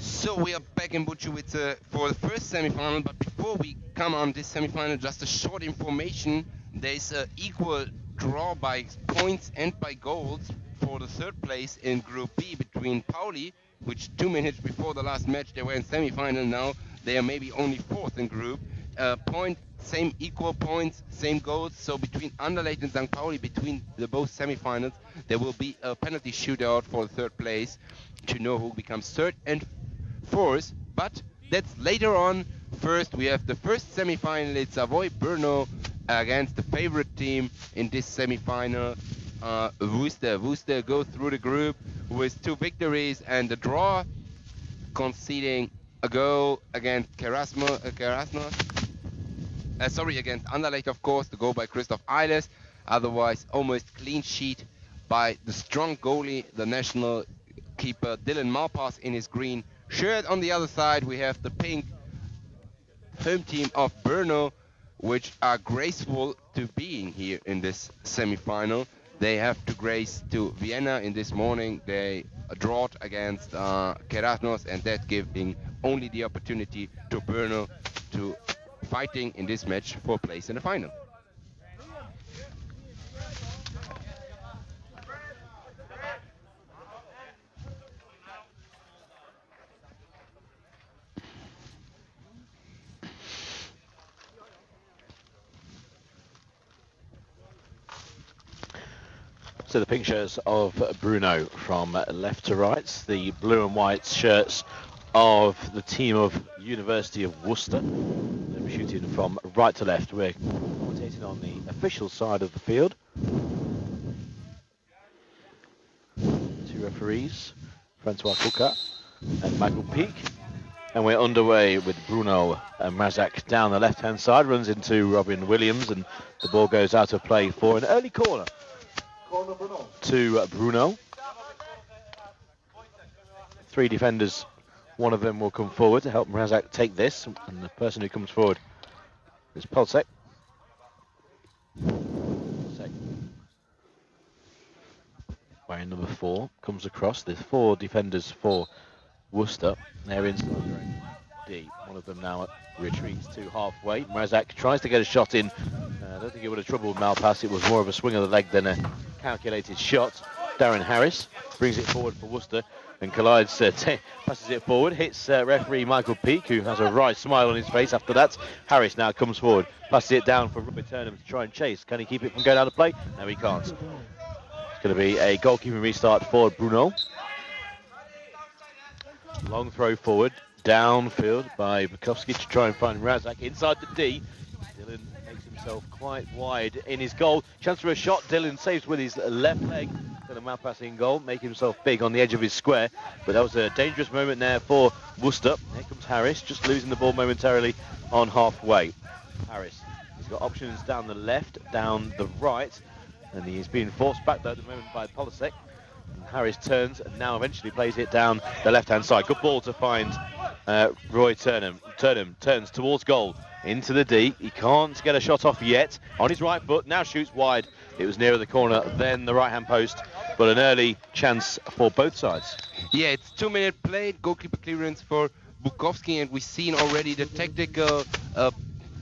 So we are back in Buchovice for the first semifinal, but before we come on this semifinal, just a short information. There's an equal draw by points and by goals for the third place in Group B between Pauli, which 2 minutes before the last match they were in semifinal. Now they are maybe only fourth in group. Point, same equal points, same goals. So between Anderlecht and St. Pauli, between the both semifinals, there will be a penalty shootout for the third place to know who becomes third and fourth. But that's later on. First, we have the first semifinal. It's Avoy Brno against the favorite team in this semifinal, Worcester. Worcester go through the group with 2 victories and a draw, conceding a goal against against Anderlecht, of course, the goal by Christoph Eilers. Otherwise, almost clean sheet by the strong goalie, the national keeper Dylan Malpass in his green shirt. On the other side, we have the pink home team of Brno, which are graceful to being here in this semi-final. They have to grace to Vienna in this morning. They drawed against Kerasnos, and that giving only the opportunity to Brno to fighting in this match for place in the final. So the pink shirts of Brno from left to right, the blue and white shirts of the team of University of Worcester. They'll be shooting from right to left. We're commentating on the official side of the field. 2 referees, Francois Kuka and Michael Peak. And we're underway with Bruno and Mrazak down the left-hand side, runs into Robin Williams, and the ball goes out of play for an early corner to Bruno. 3 defenders, one of them will come forward to help Mrazak take this, and the person who comes forward is Polsek. Wearing number 4, comes across. There's 4 defenders for Worcester. They're inside their own D. One of them now retreats to halfway. Mrazak tries to get a shot in. I don't think it would have troubled Malpass. It was more of a swing of the leg than a calculated shot. Darren Harris brings it forward for Worcester and collides, passes it forward, hits referee Michael Peak, who has a wry smile on his face after that. Harris now comes forward, passes it down for Robert Turnham to try and chase. Can he keep it from going out of play? No, he can't. It's going to be a goalkeeping restart for Bruno. Long throw forward, downfield by Bukowski to try and find Mrazak inside the D. Dylan makes himself quite wide in his goal. Chance for a shot. Dylan saves with his left leg. Then a malpassing goal, make himself big on the edge of his square. But that was a dangerous moment there for Worcester. Here comes Harris, just losing the ball momentarily on halfway. Harris, he's got options down the left, down the right, and he's being forced back there at the moment by Polsek. Harris turns and now eventually plays it down the left-hand side. Good ball to find Roy Turnham. Turnham turns towards goal, into the D. He can't get a shot off yet. On his right foot, now shoots wide. It was nearer the corner than the right-hand post, but an early chance for both sides. Yeah, it's 2-minute play, goalkeeper clearance for Bukowski, and we've seen already the tactical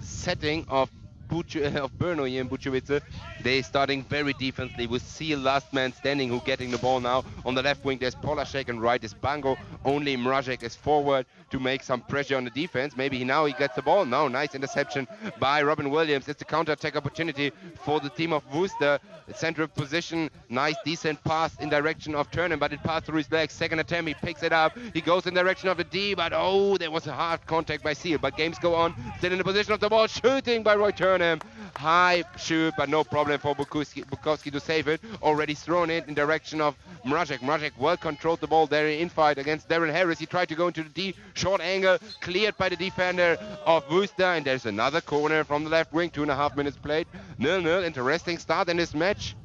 setting of Brno here in Buchovice. They starting very defensively with Seal, last man standing, who getting the ball now. On the left wing there's Polashek and right is Bango. Only Mrazek is forward to make some pressure on the defense. Maybe now he gets the ball. No, nice interception by Robin Williams. It's a counter-attack opportunity for the team of Worcester. Central position, nice decent pass in direction of Turnham, but it passed through his legs. Second attempt, he picks it up. He goes in direction of the D, but oh, there was a hard contact by Seal. But games go on. Still in the position of the ball, shooting by Roy Turnham. High shoot, but no problem for Bukowski to save it. Already thrown it in direction of Mrazek. Mrazek well controlled the ball there in fight against Darren Harris. He tried to go into the D, short angle, cleared by the defender of Worcester, and there's another corner from the left wing. 2.5 minutes played. 0-0. Interesting start in this match.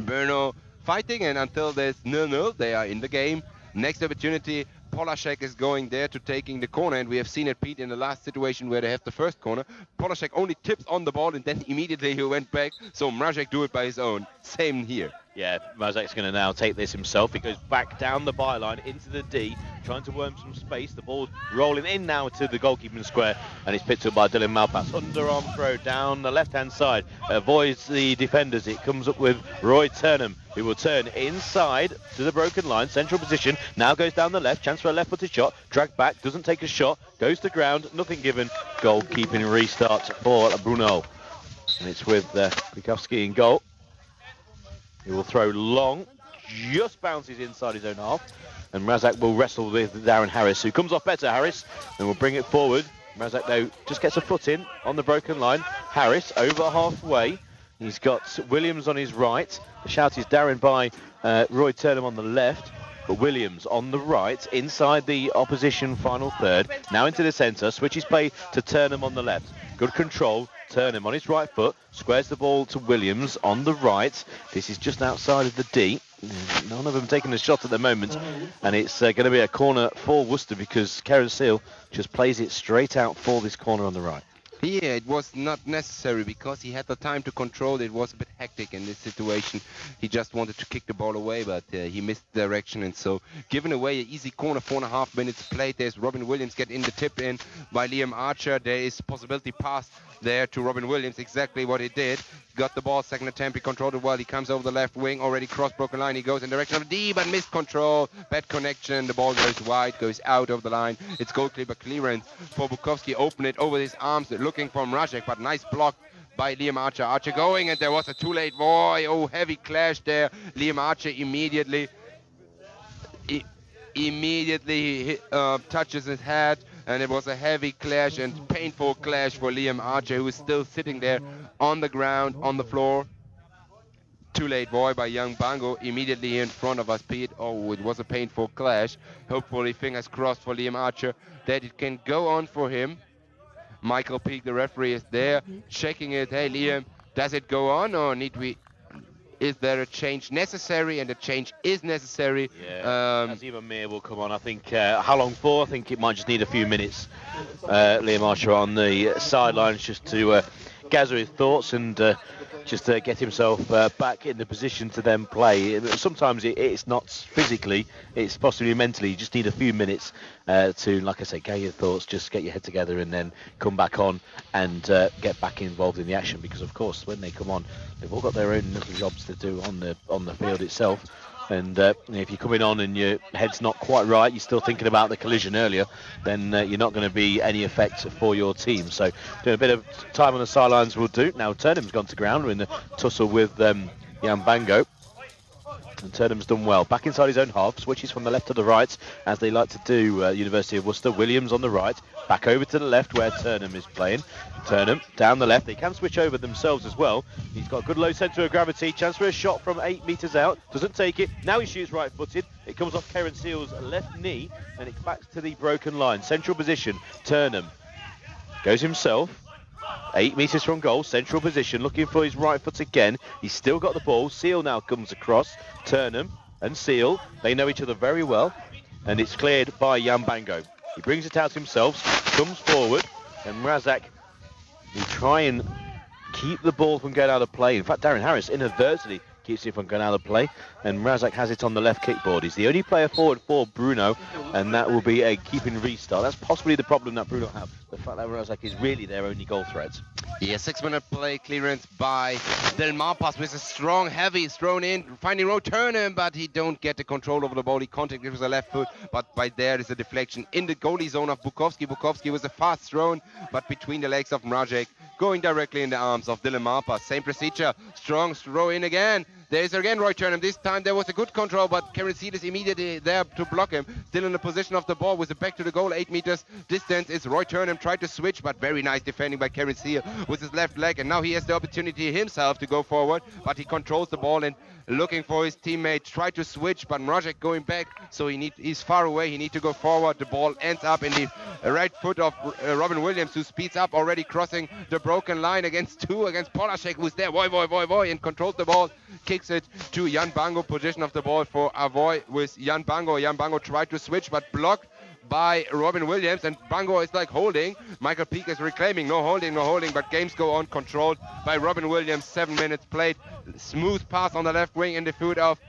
Brno fighting, and until there's 0-0, they are in the game. Next opportunity, Polashek is going there to taking the corner, and we have seen it, Pete, in the last situation where they have the first corner. Polashek only tips on the ball, and then immediately he went back, so Mrazek do it by his own. Same here. Yeah, Mazak's going to now take this himself. He goes back down the byline into the D, trying to worm some space. The ball rolling in now to the goalkeeping square, and it's picked up by Dylan Malpass. Underarm throw down the left-hand side, avoids the defenders. It comes up with Roy Turnham, who will turn inside to the broken line, central position. Now goes down the left, chance for a left-footed shot. Dragged back, doesn't take a shot, goes to ground, nothing given. Goalkeeping restart for Bruno, and it's with Bukowski in goal. He will throw long, just bounces inside his own half, and Razak will wrestle with Darren Harris, who comes off better, Harris, and will bring it forward. Razak, though, just gets a foot in on the broken line. Harris over halfway. He's got Williams on his right. The shout is Darren by Roy Turnham on the left, but Williams on the right, inside the opposition final third. Now into the centre, switches play to Turnham on the left. Good control. Turnham on his right foot, squares the ball to Williams on the right. This is just outside of the D. None of them taking a shot at the moment, and it's going to be a corner for Worcester because Karen Seal just plays it straight out for this corner on the right. Yeah, it was not necessary because he had the time to control. It was a bit hectic in this situation. He just wanted to kick the ball away, but he missed direction, and so giving away an easy corner. 4.5 minutes played. There's Robin Williams getting the tip in by Liam Archer. There is possibility pass there to Robin Williams. Exactly what he did. Got the ball, second attempt. He controlled it well. He comes over the left wing, already crossed broken line. He goes in direction of D, but missed control. Bad connection. The ball goes wide, goes out of the line. It's goalkeeper clearance for Bukowski. Open it over his arms, looking for Mrazek, but nice block by Liam Archer. Archer going, and there was a too late Voy. Oh, heavy clash there. Liam Archer immediately touches his head, and it was a heavy clash and painful clash for Liam Archer, who is still sitting there on the ground, on the floor. Too late Voy by Young Bango immediately in front of us, Pete. Oh, it was a painful clash. Hopefully, fingers crossed for Liam Archer that it can go on for him. Michael Peake, the referee, is there checking it. Hey, Liam, does it go on, or is there a change necessary? And the change is necessary. Yeah, Azim Amir will come on. I think, how long for? I think it might just need a few minutes. Liam Archer on the sidelines just to gather his thoughts and just get himself back in the position to then play. Sometimes it's not physically, it's possibly mentally. You just need a few minutes to, like I say, gather your thoughts, just get your head together and then come back on and get back involved in the action, because of course when they come on they've all got their own little jobs to do on the field itself. And if you're coming on and your head's not quite right, you're still thinking about the collision earlier, then you're not going to be any effect for your team. So doing a bit of time on the sidelines will do. Now Turnham's gone to ground. We're in the tussle with Jan Bango. And Turnham's done well. Back inside his own half, switches from the left to the right, as they like to do, University of Worcester. Williams on the right, back over to the left where Turnham is playing. Turnham down the left. They can switch over themselves as well. He's got a good low centre of gravity. Chance for a shot from 8 metres out. Doesn't take it. Now he shoots right-footed. It comes off Karen Seal's left knee, and it's back to the broken line. Central position. Turnham goes himself. 8 metres from goal, central position, looking for his right foot again. He's still got the ball. Seal now comes across. Turnham and Seal, they know each other very well, and it's cleared by Jan Bango. He brings it out himself, comes forward, and Razak will try and keep the ball from going out of play. In fact, Darren Harris inadvertently keeps it from going out of play, and Razak has it on the left kickboard. He's the only player forward for Bruno, and that will be a keeping restart. That's possibly the problem that Bruno have, the fact that Razak is really their only goal threat. Yeah, 6-minute play clearance by Del Marpas with a strong, heavy thrown in, finding Road Turnham, but he don't get the control over the ball. He contacted with the left foot, but by there is a deflection in the goalie zone of Bukowski. Bukowski was a fast thrown, but between the legs of Mrazek, going directly in the arms of Dylan Marpas. Same procedure, strong throw in again. There is again Roy Turnham. This time there was a good control, but Karen Seed is immediately there to block him. Still in the position of the ball with the back to the goal, 8 meters distance. Is Roy Turnham tried to switch, but very nice defending by Karen Seed with his left leg, and now he has the opportunity himself to go forward, but he controls the ball and looking for his teammate, tried to switch, but Mrazek going back, so he's far away. He needs to go forward. The ball ends up in the right foot of Robin Williams, who speeds up, already crossing the broken line against Polashek, who's there. Voy, and controls the ball, kicks it to Jan Bango. Position of the ball for Avoy with Jan Bango. Jan Bango tried to switch, but blocked by Robin Williams, and Bango is like holding. Michael Peake is reclaiming, no holding, no holding, but games go on, controlled by Robin Williams. 7 minutes played. Smooth pass on the left wing in the foot of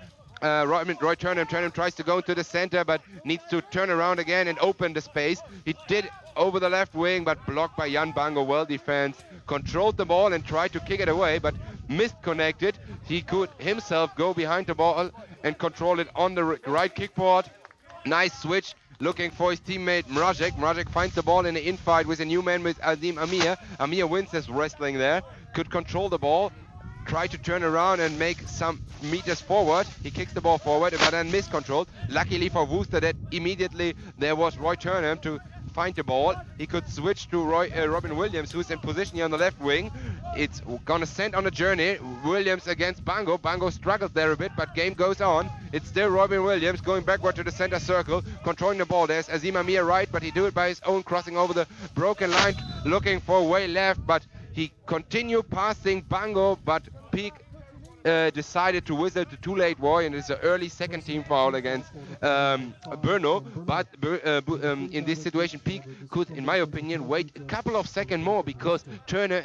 Roy Turnham. Turnham tries to go into the center, but needs to turn around again and open the space. He did over the left wing, but blocked by Jan Bango. Well defense. Controlled the ball and tried to kick it away, but missed connected. He could himself go behind the ball and control it on the right kickboard. Nice switch, looking for his teammate Mrazek. Mrazek finds the ball in the infight with a new man with Azim Amir. Amir wins his wrestling there. Could control the ball. Try to turn around and make some meters forward. He kicks the ball forward, but then miscontrolled. Luckily for Worcester, that immediately there was Roy Turnham to find the ball. He could switch to Robin Williams, who's in position here on the left wing. It's gonna send on a journey. Williams against Bango. Bango struggles there a bit, but game goes on. It's still Robin Williams going backward to the center circle, controlling the ball. There's Azim Amir right, but he do it by his own, crossing over the broken line, looking for way left, but he continued passing Bango, but Peake decided to whistle the too late war, and it's an early second team foul against Brno. But in this situation, Peake could, in my opinion, wait a couple of seconds more, because Turner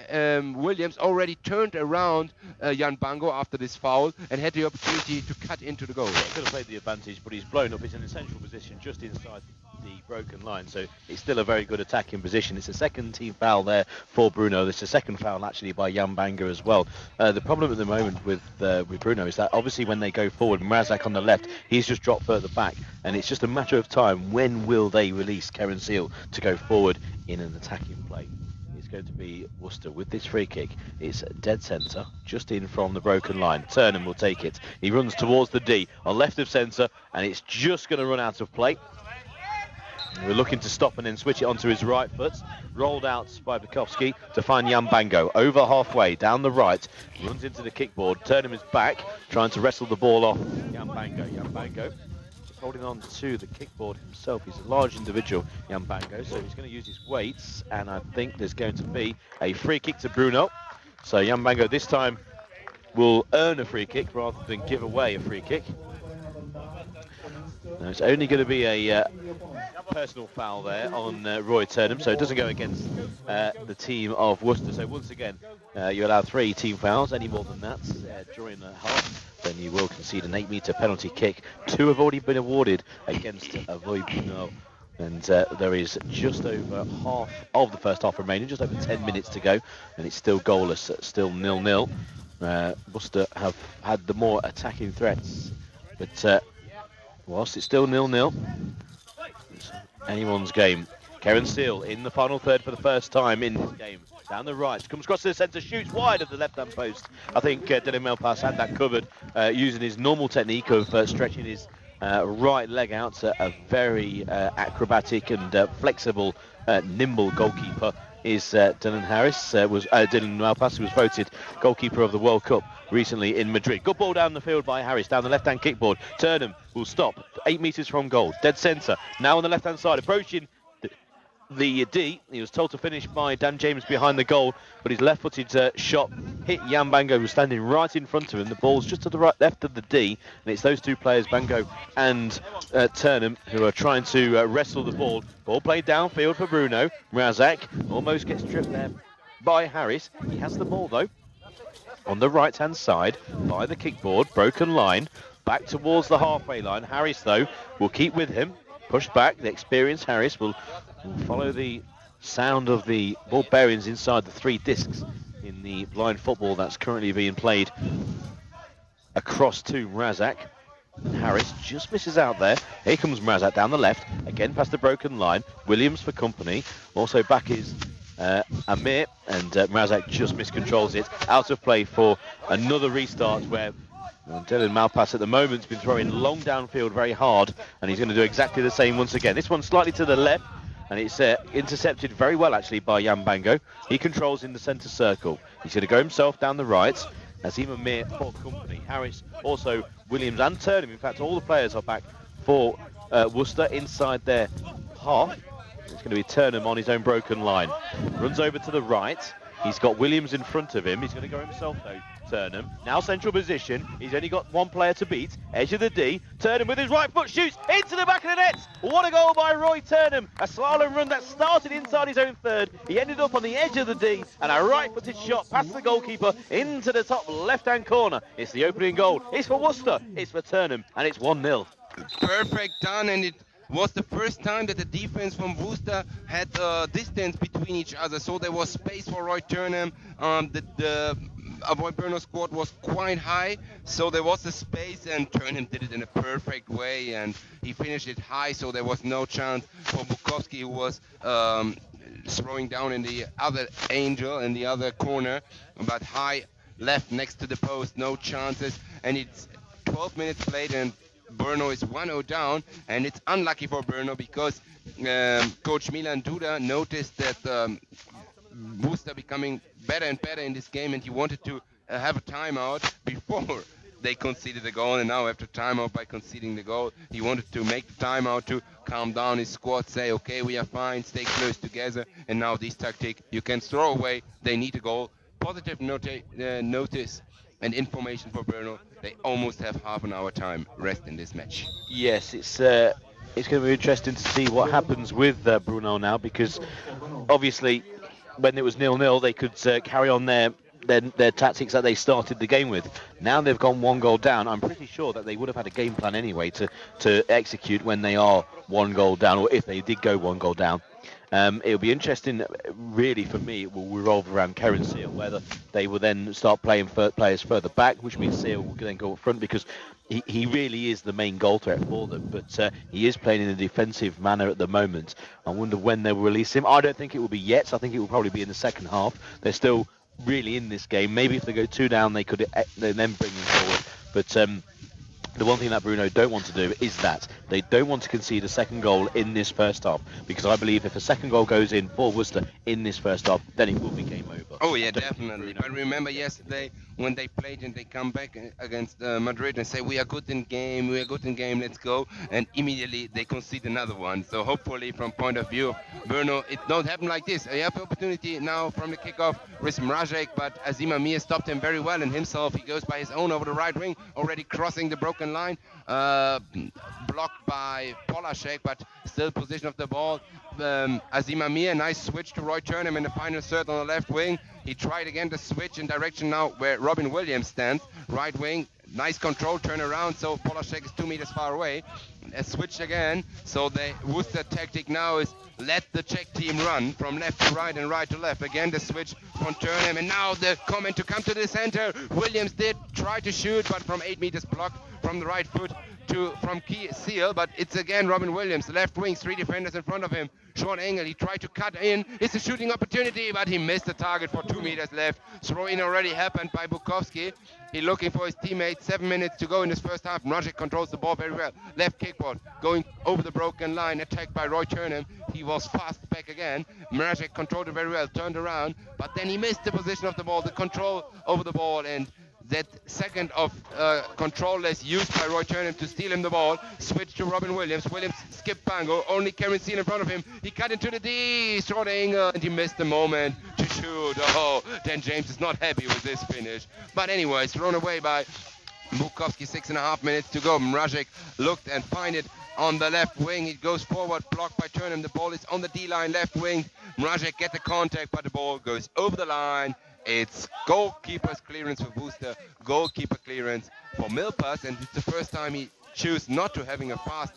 Williams already turned around Jan Bango after this foul and had the opportunity to cut into the goal. He could have played the advantage, but he's blown up. He's in a central position just inside the broken line, so it's still a very good attacking position. It's a second team foul there for Bruno. It's a second foul actually by Jan Bango as well. The problem at the moment with Bruno is that obviously when they go forward, Mrazak on the left, he's just dropped further back, and it's just a matter of time when will they release Keren Seal to go forward in an attacking play. It's going to be Worcester with this free kick. It's dead centre, just in from the broken line. Turnham will take it. He runs towards the D on left of centre, and it's just going to run out of play. We're looking to stop and then switch it onto his right foot. Rolled out by Bukowski to find Jan Bango. Over halfway, down the right. Runs into the kickboard. Turnham is back, trying to wrestle the ball off Jan Bango. Jan Bango just holding on to the kickboard himself. He's a large individual, Jan Bango, so he's going to use his weights. And I think there's going to be a free kick to Bruno. So Jan Bango this time will earn a free kick rather than give away a free kick. Now it's only going to be a personal foul there on Roy Turnham, so it doesn't go against the team of Worcester. So once again, you allow 3 team fouls. Any more than that during the half, then you will concede an 8-metre penalty kick. 2 have already been awarded against Avoy. And there is just over half of the first half remaining, just over 10 minutes to go, and it's still goalless, still 0-0. Worcester have had the more attacking threats, but whilst it's still 0-0, it's anyone's game. Keren Seal in the final third for the first time in this game. Down the right, comes across to the centre, shoots wide of the left-hand post. I think Dylan Melpas had that covered using his normal technique of stretching his right leg out. A very acrobatic and flexible, nimble goalkeeper is Dylan Malpas, who was voted goalkeeper of the World Cup recently in Madrid. Good ball down the field by Harris, down the left-hand kickboard. Turnham will stop 8 metres from goal. Dead centre, now on the left-hand side, approaching the D. He was told to finish by Dan James behind the goal, but his left-footed shot hit Jan Bango, who's standing right in front of him. The ball's just to the right, left of the D, and it's those two players, Bango and Turnham, who are trying to wrestle the ball. Ball played downfield for Bruno. Mrazak almost gets tripped there by Harris. He has the ball though on the right-hand side by the kickboard, broken line, back towards the halfway line. Harris though will keep with him, push back. The experienced Harris will follow the sound of the ball bearings inside the 3 discs in the blind football that's currently being played across to Mrazak. Harris just misses out there. Here comes Mrazak down the left, again past the broken line. Williams for company. Also back is Amir, and Mrazak just miscontrols it. Out of play for another restart where Dylan Malpas at the moment has been throwing long downfield very hard, and he's going to do exactly the same once again. This one slightly to the left, and it's intercepted very well actually by Jan Bango. He controls in the centre circle. He's going to go himself down the right. Azim Amir for company. Harris, also Williams and Turnham. In fact, all the players are back for Worcester inside their half. It's going to be Turnham on his own broken line. Runs over to the right. He's got Williams in front of him. He's going to go himself though. Turnham now central position. He's only got one player to beat. Edge of the D. Turnham with his right foot shoots into the back of the net. What a goal by Roy Turnham! A slalom run that started inside his own third. He ended up on the edge of the D and a right-footed shot past the goalkeeper into the top left-hand corner. It's the opening goal. It's for Worcester. It's for Turnham, and it's 1-0. Perfect done, and it was the first time that the defense from Worcester had distance between each other, so there was space for Roy Turnham. The Avoy Brno squad was quite high, so there was a space, and Turnham did it in a perfect way, and he finished it high, so there was no chance for Bukowski, who was throwing down in the other angle, in the other corner, but high left next to the post, no chances, and it's 12 minutes played, and Brno is 1-0 down, and it's unlucky for Brno because coach Milan Duda noticed that Worcester becoming better and better in this game, and he wanted to have a timeout before they conceded the goal, and now after timeout by conceding the goal, he wanted to make the timeout to calm down his squad, say, okay, we are fine, stay close together, and now this tactic you can throw away, they need a goal. Positive notice and information for Brno, they almost have half an hour time rest in this match. Yes, it's going to be interesting to see what happens with Bruno now, because obviously when it was 0-0 they could carry on their tactics that they started the game with. Now they've gone 1 goal down. I'm pretty sure that they would have had a game plan anyway to execute when they are 1 goal down, or if they did go 1 goal down. It'll be interesting, really, for me. It will revolve around Karen Seal, whether they will then start playing players further back, which means Seal will then go up front, because he really is the main goal threat for them. But he is playing in a defensive manner at the moment. I wonder when they will release him. I don't think it will be yet. I think it will probably be in the second half. They're still really in this game. Maybe if they go 2 down, they could then bring him forward. But the one thing that Bruno don't want to do is that they don't want to concede a second goal in this first half, because I believe if a second goal goes in for Worcester in this first half, then it will be game over. Oh yeah, definitely. But remember yesterday when they played and they come back against Madrid and say, we are good in game, let's go, and immediately they concede another one. So hopefully from point of view of Brno, it don't happen like this. You have the opportunity now from the kickoff with Mrazek, but Azim Amir stopped him very well, and himself, he goes by his own over the right wing, already crossing the broken line, blocked by Polashek, but still position of the ball. Azim Amir, nice switch to Roy Turnham in the final third on the left wing. He tried again to switch in direction now where Robin Williams stands, right wing. Nice control, turn around, so Polashek is 2 meters far away. Switched again, so the Worcester tactic now is let the Czech team run from left to right and right to left. Again the switch from Turnham, and now the comment to come to the center. Williams did try to shoot, but from 8 meters blocked from the right foot from Seal, but it's again Robin Williams, left wing, 3 defenders in front of him. Short angle, he tried to cut in. It's a shooting opportunity, but he missed the target for 2 meters left. Throw in already happened by Bukowski. He's looking for his teammate. 7 minutes to go in this first half. Mrazek controls the ball very well. Left kickboard going over the broken line, attacked by Roy Turnham. He was fast back again. Mrazek controlled it very well, turned around, but then he missed the position of the ball, the control over the ball, and that second of controlless used by Roy Turnham to steal him the ball. Switch to Robin Williams. Williams skipped Bango. Only Karen Seal in front of him. He cut into the D. Short angle. And he missed the moment to shoot. Oh, Dan James is not happy with this finish. But anyway, it's thrown away by Bukowski. 6.5 minutes to go. Mrazek looked and find it on the left wing. It goes forward, blocked by Turnham. The ball is on the D-line, left wing. Mrazek get the contact, but the ball goes over the line. It's goalkeeper's clearance for Worcester, goalkeeper clearance for Milpas, and it's the first time he chooses not to having a fast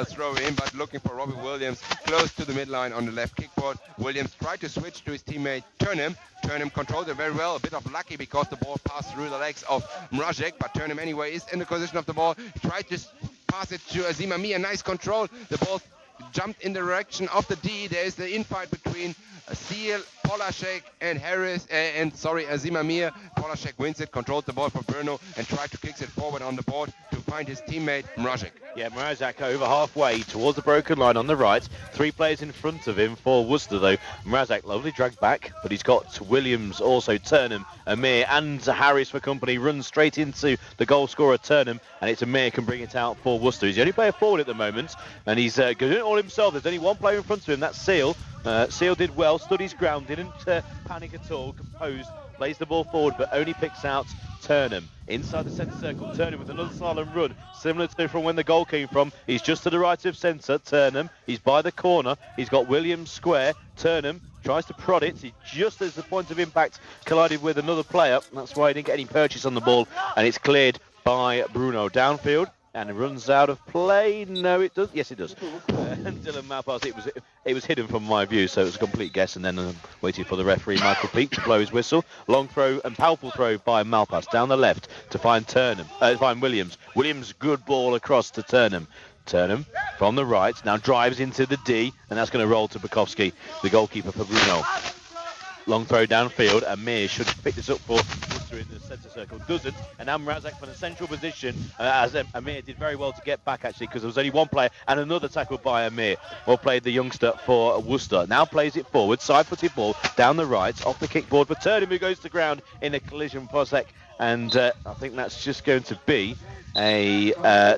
throw in, but looking for Robbie Williams close to the midline on the left kickboard. Williams tried to switch to his teammate Turnham. Turnham controlled it very well, a bit of lucky because the ball passed through the legs of Mrazek, but Turnham anyway is in the position of the ball. He tried to pass it to Azim Amir, nice control. The ball jumped in the direction of the D. There is the infight between Seal, Polashek, and Azim Amir. Polashek wins it, controls the ball for Brno, and tried to kick it forward on the board to find his teammate Mrazek. Yeah, Mrazek over halfway towards the broken line on the right. 3 players in front of him for Worcester, though. Mrazek lovely dragged back, but he's got Williams, also Turnham, Amir, and Harris for company. Runs straight into the goal scorer, Turnham, and it's Amir can bring it out for Worcester. He's the only player forward at the moment, and he's doing it all himself. There's only one player in front of him, that's Seal. Seal did well, stood his ground, didn't panic at all, composed, plays the ball forward, but only picks out Turnham. Inside the centre circle, Turnham with another silent run, similar to from when the goal came from. He's just to the right of centre, Turnham. He's by the corner. He's got Williams square. Turnham tries to prod it. He just as the point of impact collided with another player. That's why he didn't get any purchase on the ball, and it's cleared by Bruno downfield. And it runs out of play. No, it does. Yes, it does. And Dylan Malpass, it was hidden from my view, so it was a complete guess. And then waiting for the referee, Michael Peake, to blow his whistle. Long throw and powerful throw by Malpass down the left to find find Williams. Williams, good ball across to Turnham. Turnham from the right now drives into the D, and that's going to roll to Bukowski, the goalkeeper for Bruno. Long throw downfield. Amir should pick this up for Worcester in the centre circle. Doesn't. And now Mrazek from the central position, as Amir did very well to get back, actually, because there was only one player and another tackle by Amir. Well played, the youngster for Worcester. Now plays it forward. Side-footed ball down the right, off the kickboard for Turnham, who goes to ground in a collision. Posek. And I think that's just going to be a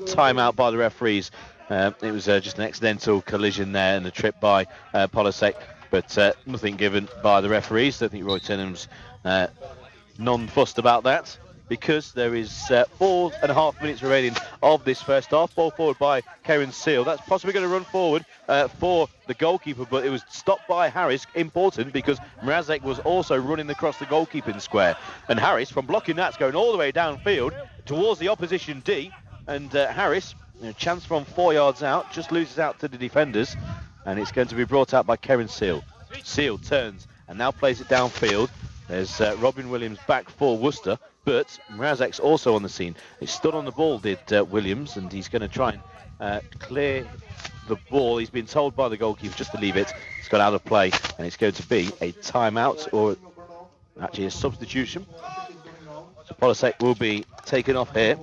timeout by the referees. It was just an accidental collision there and a trip by Polisek. But nothing given by the referees. I think Roy Turnham's non-fussed about that, because there is 4.5 minutes remaining of this first half. Ball forward by Karen Seal. That's possibly going to run forward for the goalkeeper, but it was stopped by Harris. Important, because Mrazek was also running across the goalkeeping square. And Harris, from blocking that's going all the way downfield towards the opposition D. And Harris, chance from 4 yards out, just loses out to the defenders. And it's going to be brought out by Karen Seal. Seal turns and now plays it downfield. There's Robin Williams back for Worcester, but Mrazek's also on the scene. He stood on the ball, did Williams, and he's going to try and clear the ball. He's been told by the goalkeeper just to leave it. It's got out of play, and it's going to be a timeout, or actually a substitution. So Polisek will be taken off here.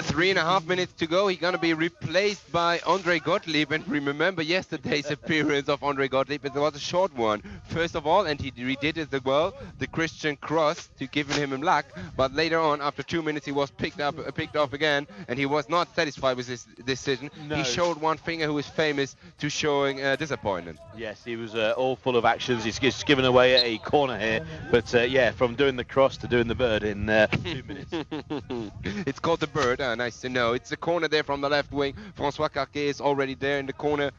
3.5 minutes to go. He's going to be replaced by Andre Gottlieb. And remember yesterday's appearance of Andre Gottlieb. It was a short one. First of all, and he redid it as well, the Christian cross to give him luck. But later on, after 2 minutes, he was picked off again, and he was not satisfied with his decision. No. He showed one finger, who is famous to showing disappointment. Yes, he was all full of actions. He's given away a corner here. But yeah, from doing the cross to doing the bird in 2 minutes. It's called the bird. Nice to know. It's a corner there from the left wing. François Carquet is already there in the corner.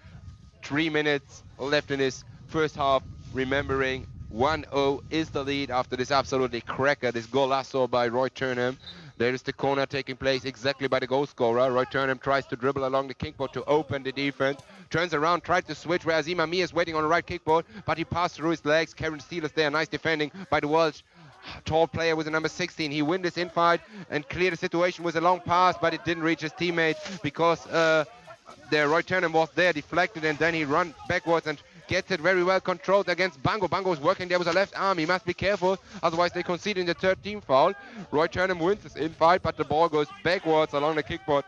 3 minutes left in his first half. Remembering 1-0 is the lead after this absolutely cracker, this golazo by Roy Turnham. There is the corner taking place exactly by the goal scorer. Roy Turnham tries to dribble along the kickboard to open the defense. Turns around, tries to switch where Azim Amir is waiting on the right kickboard, but he passed through his legs. Karen Steele is there. Nice defending by the Welsh tall player with the number 16. He win this infight and clear the situation with a long pass, but it didn't reach his teammate because Roy Turnham was there, deflected, and then he run backwards and gets it very well controlled against Bango. Bango is working there with a left arm. He must be careful, otherwise they concede in the third team foul. Roy Turnham wins this infight, but the ball goes backwards along the kickboard.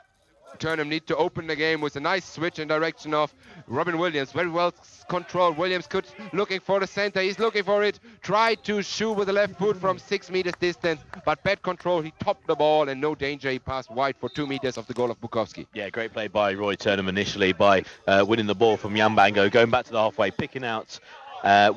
Turnham need to open the game with a nice switch in direction of Robin Williams. Very well controlled. Williams looking for the center. He's looking for it. Tried to shoot with the left foot from 6 meters distance, but bad control. He topped the ball and no danger. He passed wide for 2 meters of the goal of Bukowski. Yeah, great play by Roy Turnham initially by winning the ball from Yambango, going back to the halfway, picking out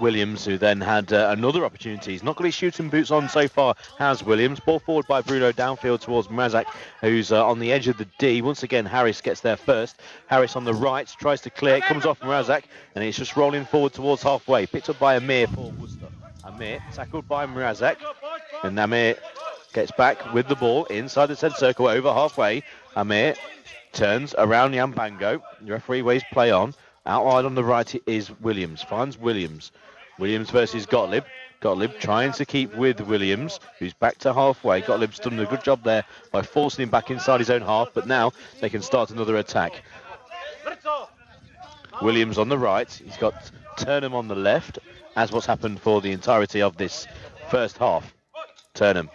Williams, who then had another opportunity. He's not got his shooting boots on so far, has Williams. Ball forward by Bruno, downfield towards Mrazek, who's on the edge of the D. Once again, Harris gets there first. Harris on the right, tries to clear, comes off Mrazek, and it's just rolling forward towards halfway. Picked up by Amir for Worcester. Amir, tackled by Mrazek, and Amir gets back with the ball inside the centre circle, over halfway. Amir turns around Yambango. The referee waves play on. Outlined on the right is Williams. Finds Williams. Williams versus Gottlieb. Gottlieb trying to keep with Williams, who's back to halfway. Gottlieb's done a good job there by forcing him back inside his own half, but now they can start another attack. Williams on the right. He's got Turnham on the left, as what's happened for the entirety of this first half. Turnham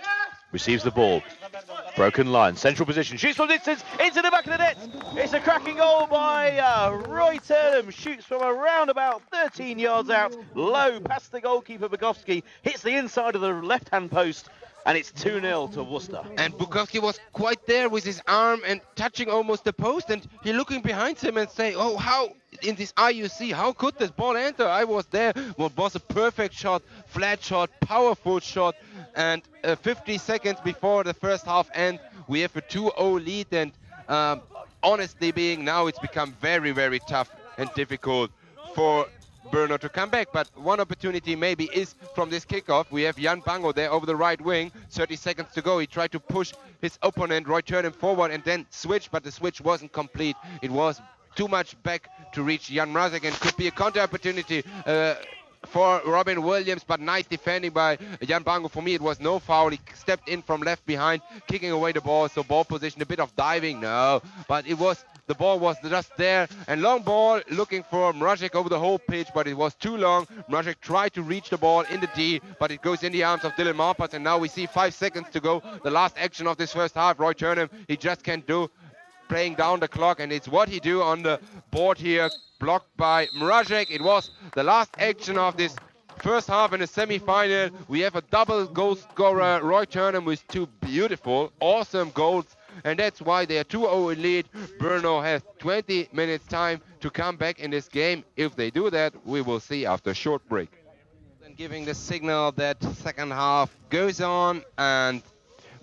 receives the ball. Broken line, central position, shoots from distance, into the back of the net. It's a cracking goal by Roy Turnham. Shoots from around about 13 yards out, low past the goalkeeper Bukowski, hits the inside of the left-hand post, and it's 2-0 to Worcester. And Bukowski was quite there with his arm and touching almost the post, and he looking behind him and saying, oh, how, in this IUC, how could this ball enter? I was there. Well, it was a perfect shot, flat shot, powerful shot, and 50 seconds before the first half end, we have a 2-0 lead, and honestly being, now it's become very, very tough and difficult for Brno to come back. But one opportunity maybe is from this kickoff. We have Jan Bango there over the right wing, 30 seconds to go. He tried to push his opponent, Roy Turnham, forward and then switch, but the switch wasn't complete. It was too much back to reach Jan Mrazek, and could be a counter opportunity for Robin Williams, but nice defending by Jan Bango. For me, it was no foul. He stepped in from left behind, kicking away the ball, so ball position, a bit of diving, no, but it was, the ball was just there, and long ball looking for Mrazek over the whole pitch, but it was too long. Mrazek tried to reach the ball in the D, but it goes in the arms of Dylan Marpas, and now we see 5 seconds to go, the last action of this first half. Roy Turnham, he just can't do, playing down the clock, and it's what he do on the board here, blocked by Mrazek. It was the last action of this first half in the semi-final. We have a double goal scorer, Roy Turnham, with 2 beautiful, awesome goals, and that's why they are 2-0 in lead. Brno has 20 minutes time to come back in this game. If they do that, we will see after a short break. And giving the signal that second half goes on, and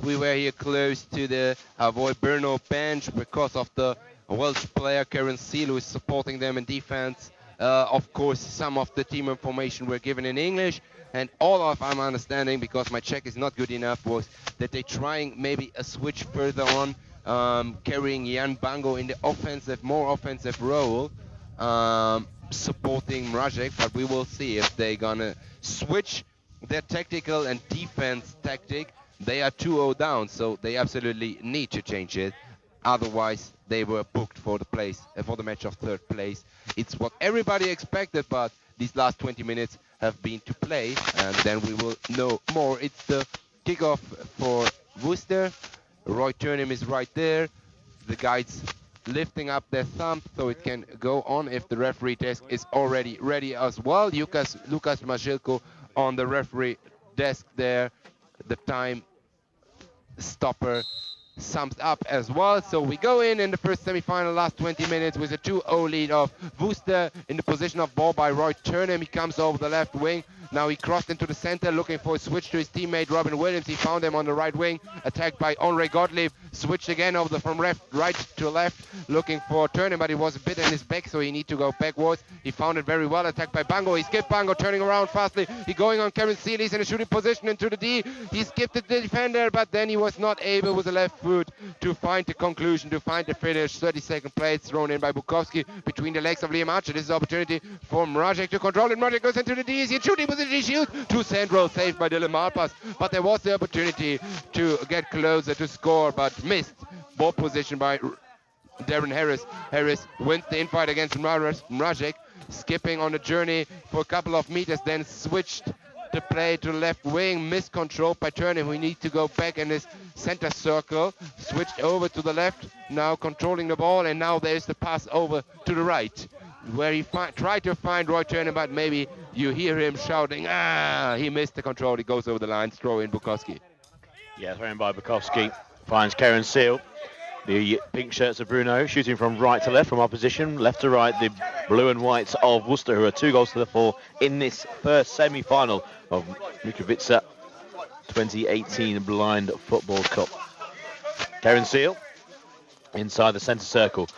we were here close to the Avoy Brno bench because of the Welsh player Karen Seal, who is supporting them in defense. Of course, some of the team information were given in English, and all of I'm understanding, because my Czech is not good enough, was that they're trying maybe a switch further on, carrying Jan Bango in the more offensive role, supporting Mrazek, but we will see if they're gonna switch their tactical and defense tactic. They are 2-0 down, so they absolutely need to change it. Otherwise, they were booked for the place, for the match of third place. It's what everybody expected, but these last 20 minutes have been to play, and then we will know more. It's the kickoff for Worcester. Roy Turnham is right there. The guys lifting up their thumb so it can go on if the referee desk is already ready as well. Lucas Mazilko on the referee desk there. The time stopper sums up as well. So we go in the first semi-final, last 20 minutes, with a 2-0 lead of Worcester. In the position of ball by Roy Turnham. He comes over the left wing. Now he crossed into the center, looking for a switch to his teammate Robin Williams. He found him on the right wing, attacked by Henri Gottlieb. Switch again over from right to left, looking for Turnham, but he was a bit in his back, so he need to go backwards. He found it very well, attacked by Bango. He skipped Bango, turning around fastly. He going on Karen Seal. He's in a shooting position into the D. He skipped the defender, but then he was not able with the left foot to find the conclusion, to find the finish. 30-second play thrown in by Bukowski between the legs of Liam Archer. This is an opportunity for Mrazek to control it. Mrazek goes into the D. He's in shooting position. He shoots to central, saved by Dylan Marpas. But there was the opportunity to get closer to score, but missed. Ball position by Darren Harris. Harris wins the infight against Mrazek, skipping on the journey for a couple of meters, then switched the play to left wing, miscontrolled by Turnham. We need to go back in this center circle, switched over to the left, now controlling the ball, and now there's the pass over to the right, where he tried to find Roy Turnham, but maybe you hear him shouting, he missed the control. He goes over the line, throw in Bukowski. Yeah, thrown by Bukowski, finds Karen Seal. The pink shirts of Brno, shooting from right to left, from opposition, left to right, the blue and whites of Worcester, who are 2 goals to the 4 in this first semi-final of Mitrovica 2018 Blind Football Cup. Karen Seal, inside the centre circle,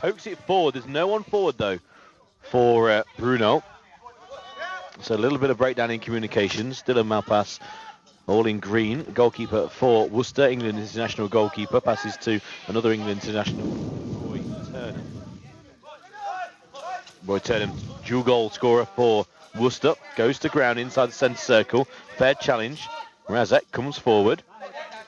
pokes it forward. There's no one forward, though, for Brno. So a little bit of breakdown in communications. Dylan Malpass, all in green, goalkeeper for Worcester, England international goalkeeper, passes to another England international, Roy Turnham. Roy Turnham, dual goal scorer for Worcester, goes to ground inside the centre circle, fair challenge, Mrazek comes forward,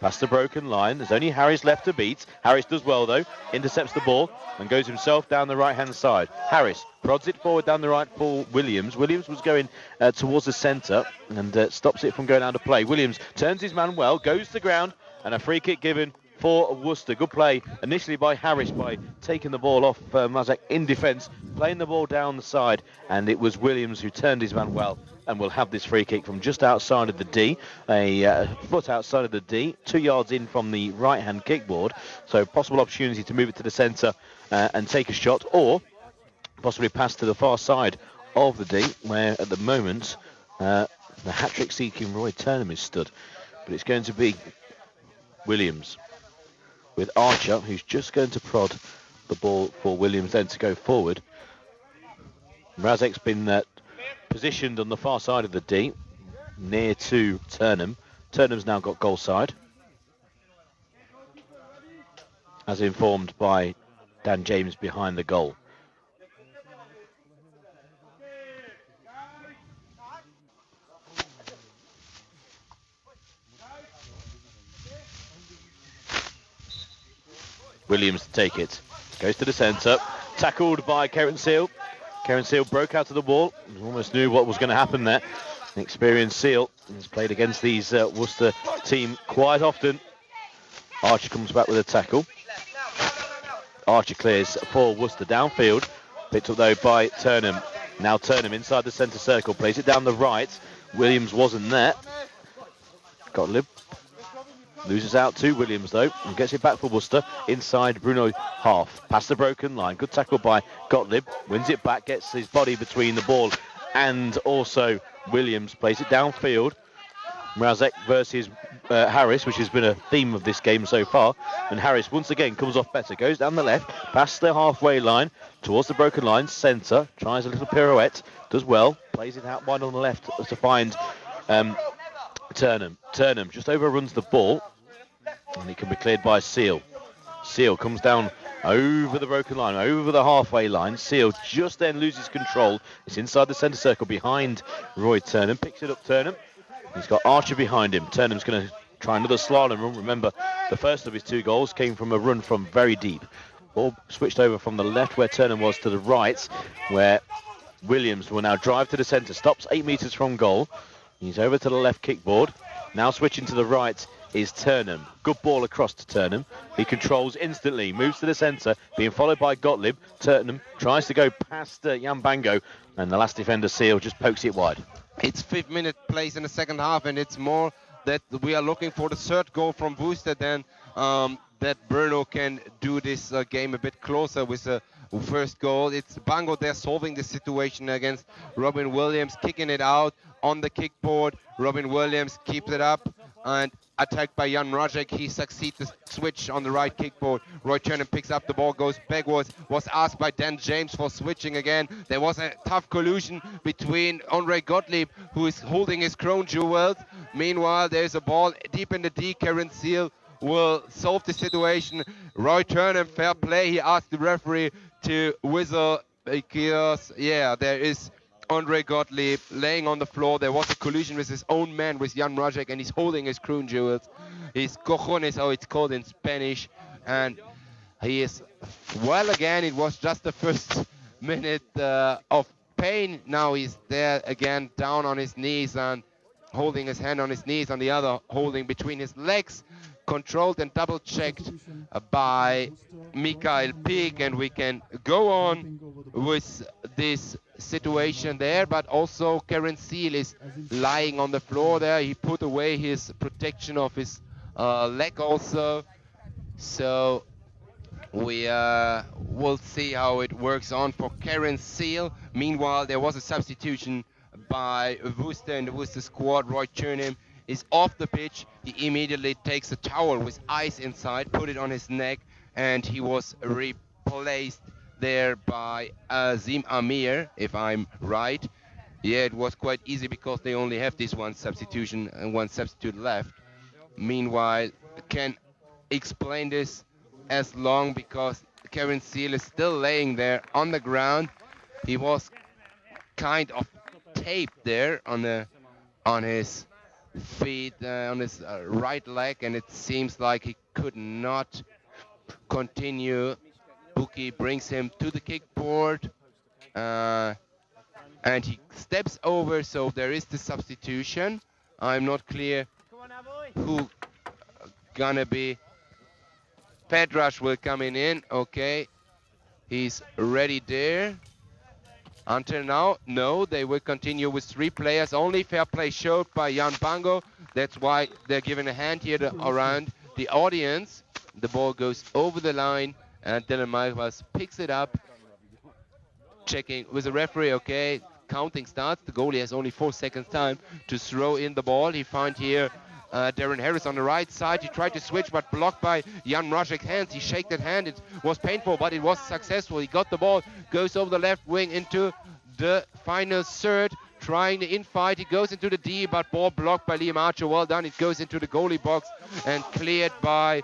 past the broken line, there's only Harris left to beat. Harris does well though, intercepts the ball and goes himself down the right hand side. Harris prods it forward down the right for Williams. Williams was going towards the centre and stops it from going out of play. Williams turns his man well, goes to ground, and a free kick given for Worcester. Good play initially by Harris by taking the ball off Mazek in defence, playing the ball down the side, and it was Williams who turned his man well and will have this free kick from just outside of the D, a foot outside of the D, 2 yards in from the right-hand kickboard. So possible opportunity to move it to the centre and take a shot, or possibly pass to the far side of the D, where at the moment the hat-trick seeking Roy Turnham is stood. But it's going to be Williams with Archer, who's just going to prod the ball for Williams then to go forward. Mrazek's been positioned on the far side of the D, near to Turnham. Turnham's now got goal side, as informed by Dan James behind the goal. Williams to take it. Goes to the centre. Tackled by Karen Seal. Karen Seal broke out of the ball. Almost knew what was going to happen there. An experienced Seal. He's played against these Worcester team quite often. Archer comes back with a tackle. Archer clears for Worcester downfield. Picked up though by Turnham. Now Turnham inside the centre circle. Plays it down the right. Williams wasn't there. Gottlieb loses out to Williams though, and gets it back for Worcester inside Bruno half. Past the broken line, good tackle by Gottlieb, wins it back, gets his body between the ball and also Williams, plays it downfield. Mrazek versus Harris, which has been a theme of this game so far, and Harris once again comes off better, goes down the left, past the halfway line, towards the broken line, centre, tries a little pirouette, does well, plays it out wide on the left to find Turnham. Turnham just overruns the ball, and it can be cleared by Seal. Seal comes down over the broken line, over the halfway line. Seal just then loses control. It's inside the centre circle behind Roy Turnham. Picks it up, Turnham. He's got Archer behind him. Turnham's going to try another slalom run. Remember, the first of his 2 goals came from a run from very deep. Ball switched over from the left where Turnham was to the right, where Williams will now drive to the centre. Stops 8 metres from goal. He's over to the left kickboard. Now switching to the right is Turnham. Good ball across to Turnham. He controls instantly, moves to the centre, being followed by Gottlieb. Turnham tries to go past Yambango, and the last defender, Seal, just pokes it wide. It's 5th minute plays in the second half, and it's more that we are looking for the 3rd goal from Worcester than that Brno can do this game a bit closer with the first goal. It's Bango there solving the situation against Robin Williams, kicking it out on the kickboard. Robin Williams keeps it up and attacked by Jan Mrazek. He succeeds the switch on the right kickboard. Roy Turnham picks up the ball, goes backwards, was asked by Dan James for switching again. There was a tough collusion between Andre Gottlieb, who is holding his crown jewels. Meanwhile, there's a ball deep in the D. Karen Seal will solve the situation. Roy Turnham, fair play. He asked the referee to whistle because, yeah, there is Andre Gottlieb laying on the floor. There was a collision with his own man, with Jan Mrazek, and he's holding his crown jewels. His cojones, how it's called in Spanish. And he is well again. It was just the first minute of pain. Now he's there again, down on his knees and holding his hand on his knees, on the other holding between his legs. Controlled and double checked by Mikael Peak, and we can go on with this situation there. But also Karen Seal is lying on the floor there. He put away his protection of his leg also, so we will see how it works on for Karen Seal. Meanwhile, there was a substitution by Worcester in the Worcester squad. Roy Turnham is off the pitch. He immediately takes a towel with ice inside, put it on his neck, and he was replaced there by Azim Amir, if I'm right. Yeah, it was quite easy because they only have this one substitution and one substitute left. Meanwhile, can explain this as long because Karen Seal is still laying there on the ground. He was kind of taped there on his feet, on his right leg, and it seems like he could not continue. Buki brings him to the kickboard, and he steps over, so there is the substitution. I'm not clear who gonna be Pedrash will coming in. Okay, he's ready there. Until now, no, they will continue with 3 players only. Fair play showed by Jan Bango. That's why they're giving a hand here around the audience. The ball goes over the line and Dylan Malvas picks it up. Checking with the referee, okay, counting starts. The goalie has only 4 seconds time to throw in the ball. He found here Darren Harris on the right side. He tried to switch, but blocked by Jan Mrazek's hands. He shaked that hand. It was painful, but it was successful. He got the ball, goes over the left wing into the final third, trying the infight. He goes into the D, but ball blocked by Liam Archer. Well done. It goes into the goalie box and cleared by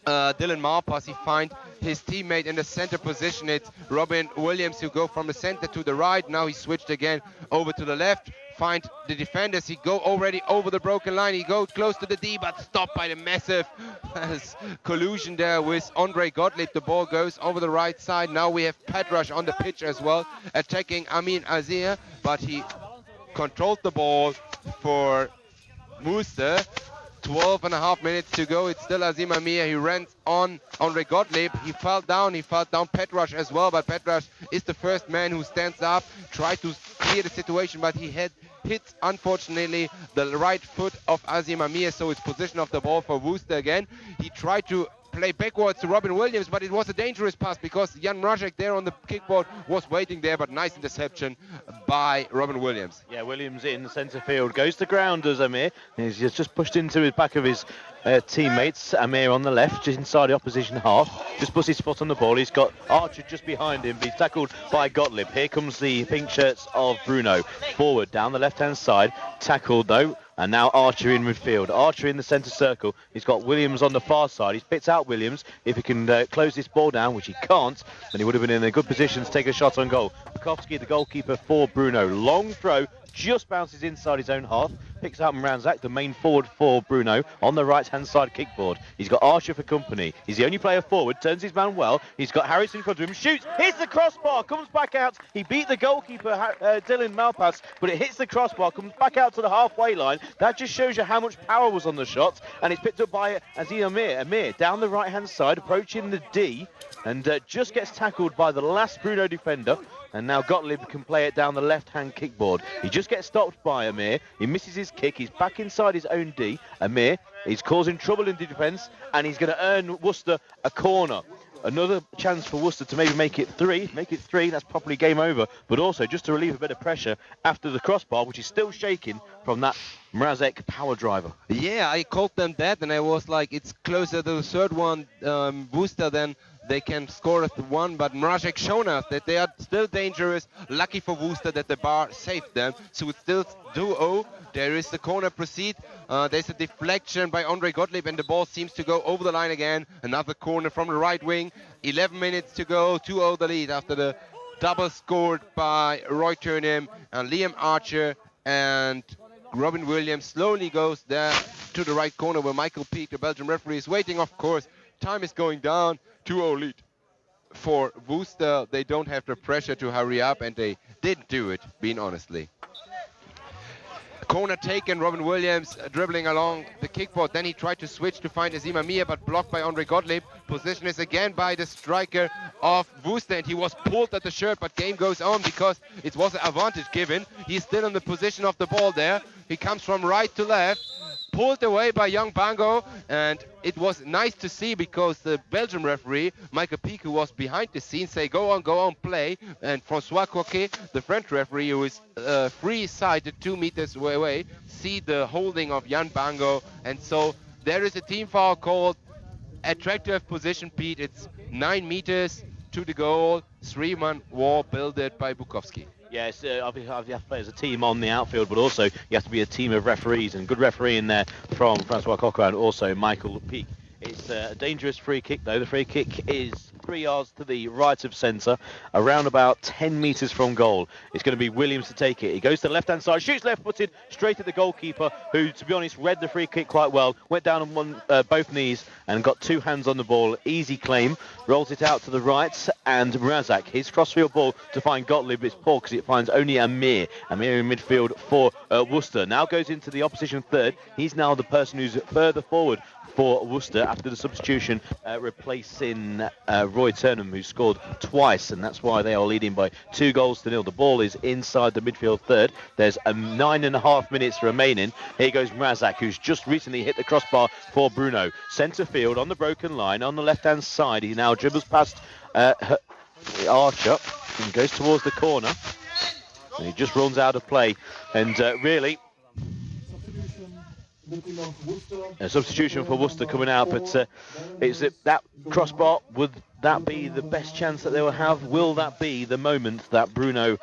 Dylan Malpas. He finds his teammate in the center position. It's Robin Williams who go from the center to the right. Now he switched again over to the left. Find the defenders. He go already over the broken line. He goes close to the D, but stopped by the massive collusion there with Andre Gottlieb. The ball goes over the right side. Now we have Pedrash on the pitch as well, attacking Amin Azir, but he controlled the ball for Worcester. 12.5 minutes to go. It's still Azim Amir. He runs on Andre Gottlieb. He fell down Petrash as well, but Petrash is the first man who stands up, tried to clear the situation, but he hit unfortunately the right foot of Azim Amir, so it's position of the ball for Worcester again. He tried to play backwards to Robin Williams, but it was a dangerous pass because Jan Mrazek there on the kickboard was waiting there, but nice interception by Robin Williams. Yeah, Williams in the centre field, goes to ground as Amir. He's just pushed into the back of his teammates. Amir on the left, just inside the opposition half, just puts his foot on the ball. He's got Archer just behind him, but he's tackled by Gottlieb. Here comes the pink shirts of Bruno. Forward, down the left-hand side, tackled though. And now Archer in midfield. Archer in the centre circle. He's got Williams on the far side. He's picked out Williams. If he can close this ball down, which he can't, then he would have been in a good position to take a shot on goal. Bukowski, the goalkeeper for Bruno. Long throw, just bounces inside his own half. Picks out Mranzak, the main forward for Bruno, on the right-hand side kickboard. He's got Archer for company. He's the only player forward, turns his man well. He's got Harris in front of him, shoots, hits the crossbar, comes back out. He beat the goalkeeper, Dylan Malpas, but it hits the crossbar, comes back out to the halfway line. That just shows you how much power was on the shot, and it's picked up by Azir Amir. Amir down the right-hand side, approaching the D, and just gets tackled by the last Bruno defender. And now Gottlieb can play it down the left-hand kickboard. He just gets stopped by Amir. He misses his kick. He's back inside his own D. Amir, he's causing trouble in the defence, and he's going to earn Worcester a corner. Another chance for Worcester to maybe make it three. That's probably game over. But also just to relieve a bit of pressure after the crossbar, which is still shaking from that Mrazek power driver. Yeah, I called them that, and I was like, it's closer to the third one, Worcester, than they can score at the one, but Mrazek shown us that they are still dangerous. Lucky for Worcester that the bar saved them, so it's still 2-0. There is the corner proceed. There's a deflection by Andre Gottlieb, and the ball seems to go over the line again. Another corner from the right wing. 11 minutes to go, 2-0 the lead after the double scored by Roy Turnham and Liam Archer, and Robin Williams slowly goes there to the right corner where Michael Peake, the Belgian referee, is waiting, of course. Time is going down. 2-0 lead for Worcester. They don't have the pressure to hurry up, and they didn't do it, being honestly. Corner taken, Robin Williams dribbling along the kickboard. Then he tried to switch to find Azim Amir, but blocked by Andre Gottlieb. Position is again by the striker of Worcester, and he was pulled at the shirt, but game goes on because it was an advantage given. He's still in the position of the ball there. He comes from right to left. Pulled away by Young Bango, and it was nice to see because the Belgian referee, Michael Peake, who was behind the scenes, say, go on, play. And François Coquet, the French referee, who is free-sided 2 meters away, see the holding of Jan Bango. And so there is a team foul called. Attractive position, Pete. It's 9 meters to the goal. 3-man wall builded by Bukowski. Yes, obviously you have to play as a team on the outfield, but also you have to be a team of referees, and good referee in there from Francois Coquelin and also Michael Peake. It's a dangerous free kick though. The free kick is 3 yards to the right of centre, around about 10 metres from goal. It's going to be Williams to take it. He goes to the left-hand side, shoots left-footed, straight at the goalkeeper, who, to be honest, read the free kick quite well, went down on both knees and got 2 hands on the ball. Easy claim, rolls it out to the right, and Mrazak. His crossfield ball to find Gottlieb is poor because it finds only Amir. Amir in midfield for Worcester. Now goes into the opposition third. He's now the person who's further forward for Worcester after the substitution, replacing Roy Turnham, who scored twice, and that's why they are leading by 2-0. The ball is inside the midfield third. There's 9.5 minutes remaining. Here goes Mrazak, who's just recently hit the crossbar for Bruno. Centre field on the broken line on the left-hand side. He now dribbles past Archer and goes towards the corner. And he just runs out of play. And really, a substitution for Worcester coming out, but it's that crossbar. Would that be the best chance that they will have? Will that be the moment that Bruno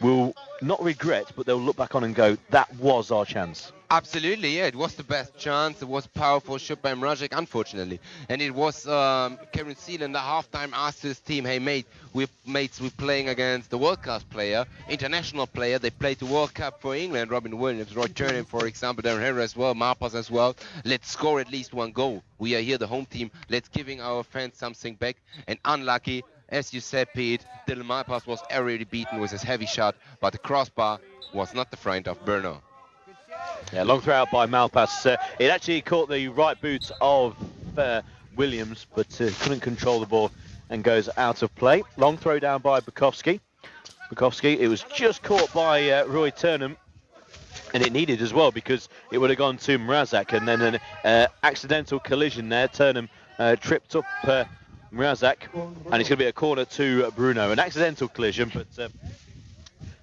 will not regret, but they'll look back on and go, that was our chance? Absolutely, yeah. It was the best chance. It was a powerful shot by Mrazek, unfortunately. And it was Kevin Seal in the halftime asked his team, hey, we're playing against the world-class player, international player. They played the World Cup for England, Robin Williams, Roy Turnham, for example, Darren Henry as well, Marpas as well. Let's score at least one goal. We are here, the home team. Let's giving our fans something back. And unlucky, as you said, Pete, Dylan Marpas was already beaten with his heavy shot, but the crossbar was not the friend of Brno. Yeah, long throw out by Malpass. It actually caught the right boot of Williams, but couldn't control the ball and goes out of play. Long throw down by Bukowski. It was just caught by Roy Turnham, and it needed as well because it would have gone to Mrazak, and then an accidental collision there. Turnham tripped up Mrazak, and it's going to be a corner to Bruno. An accidental collision, but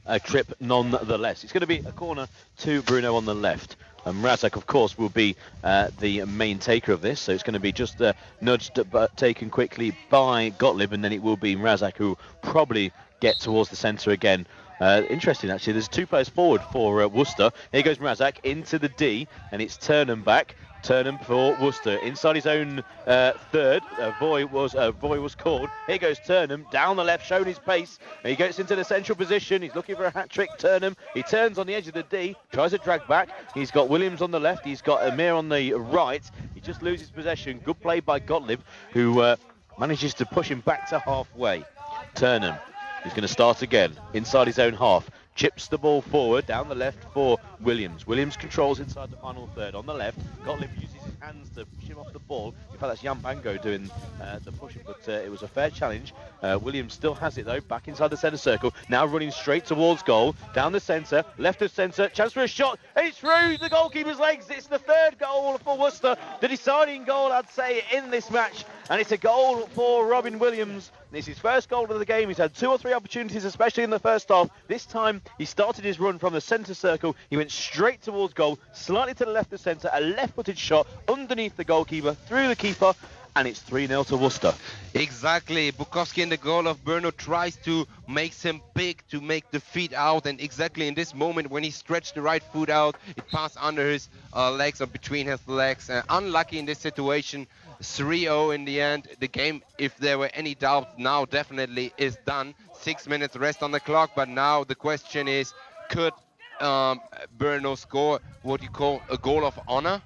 a trip nonetheless. It's going to be a corner to Bruno on the left. And Mrazak, of course, will be the main taker of this, so it's going to be just nudged but taken quickly by Gottlieb, and then it will be Mrazak who will probably get towards the centre again. Interesting, actually. There's 2 players forward for Worcester. Here goes Mrazak into the D, and it's Turnham back. Turnham for Worcester inside his own third. Avoy was called. Here goes Turnham down the left, showing his pace. And he gets into the central position. He's looking for a hat trick. Turnham. He turns on the edge of the D, tries to drag back. He's got Williams on the left. He's got Amir on the right. He just loses possession. Good play by Gottlieb, who manages to push him back to halfway. Turnham. He's going to start again inside his own half. Chips the ball forward down the left for Williams. Williams controls inside the final third on the left. Gottlieb uses his hands to push him off the ball. In fact, that's Jan Bango doing the pushing, but it was a fair challenge. Williams still has it though, back inside the centre circle. Now running straight towards goal. Down the centre, left of centre. Chance for a shot. It's through the goalkeeper's legs. It's the third goal for Worcester. The deciding goal, I'd say, in this match. And it's a goal for Robin Williams. It's his first goal of the game. He's had 2 or 3 opportunities, especially in the first half. This time, he started his run from the centre circle. He went straight towards goal, slightly to the left of centre, a left-footed shot underneath the goalkeeper, through the keeper, and it's 3-0 to Worcester. Exactly. Bukowski in the goal of Brno tries to make him big, to make the feet out, and exactly in this moment when he stretched the right foot out, it passed under his legs or between his legs. Unlucky in this situation. 3-0 in the end. The game, if there were any doubt, now definitely is done. 6 minutes rest on the clock, but now the question is, could Brno score what you call a goal of honor?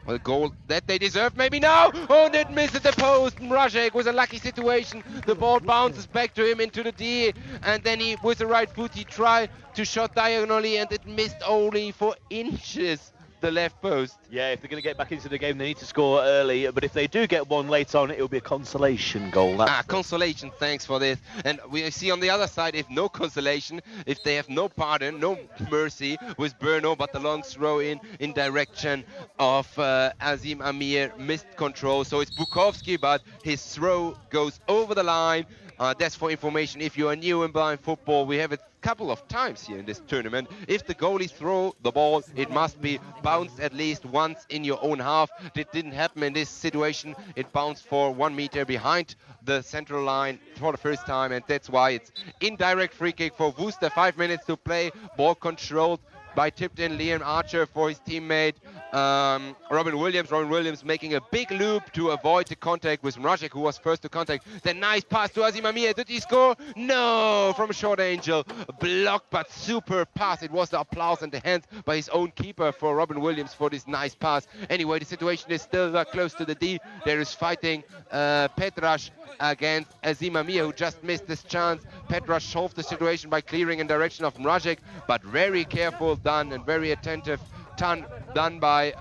A goal that they deserve, maybe now. Oh, and it misses the post. Mrazek was a lucky situation. The ball bounces back to him into the D, and then he, with the right foot, he tried to shot diagonally, and it missed only for inches the left post. Yeah, if they're going to get back into the game, they need to score early. But if they do get one late on, it will be a consolation goal. Consolation, thanks for this. And we see on the other side, if no consolation, if they have no pardon, no mercy with Brno, but the long throw in direction of Azim Amir, missed control. So it's Bukowski, but his throw goes over the line. That's for information. If you are new in blind football, we have it a couple of times here in this tournament. If the goalie throw the ball, it must be bounced at least once in your own half. It didn't happen in this situation. It bounced for 1 meter behind the central line for the first time, and that's why it's indirect free kick for Worcester. 5 minutes to play. Ball controlled by tipped in Liam Archer for his teammate Robin Williams. Robin Williams making a big loop to avoid the contact with Mrazek, who was first to contact. Then nice pass to Azim Amir. Did he score? No, from Short Angel. Blocked, but super pass. It was the applause and the hands by his own keeper for Robin Williams for this nice pass. Anyway, the situation is still close to the D. There is fighting Petraš against Azim Amir, who just missed this chance. Petraš solved the situation by clearing in direction of Mrazek, but very careful done and very attentive done by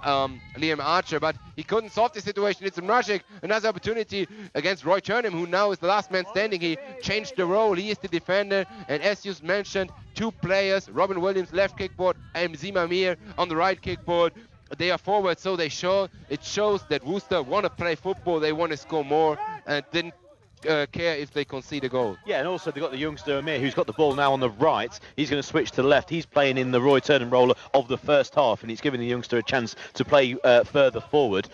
Liam Archer, but he couldn't solve the situation. It's Mrazek, another opportunity against Roy Turnham, who now is the last man standing. He changed the role. He is the defender, and as you mentioned, two players, Robin Williams left kickboard and Azim Amir on the right kickboard. They are forward, so it shows that Worcester want to play football. They want to score more and didn't care if they concede a goal. Yeah, and also they've got the youngster Amir, who's got the ball now on the right. He's going to switch to the left. He's playing in the Roy Turnham role of the first half, and he's giving the youngster a chance to play further forward,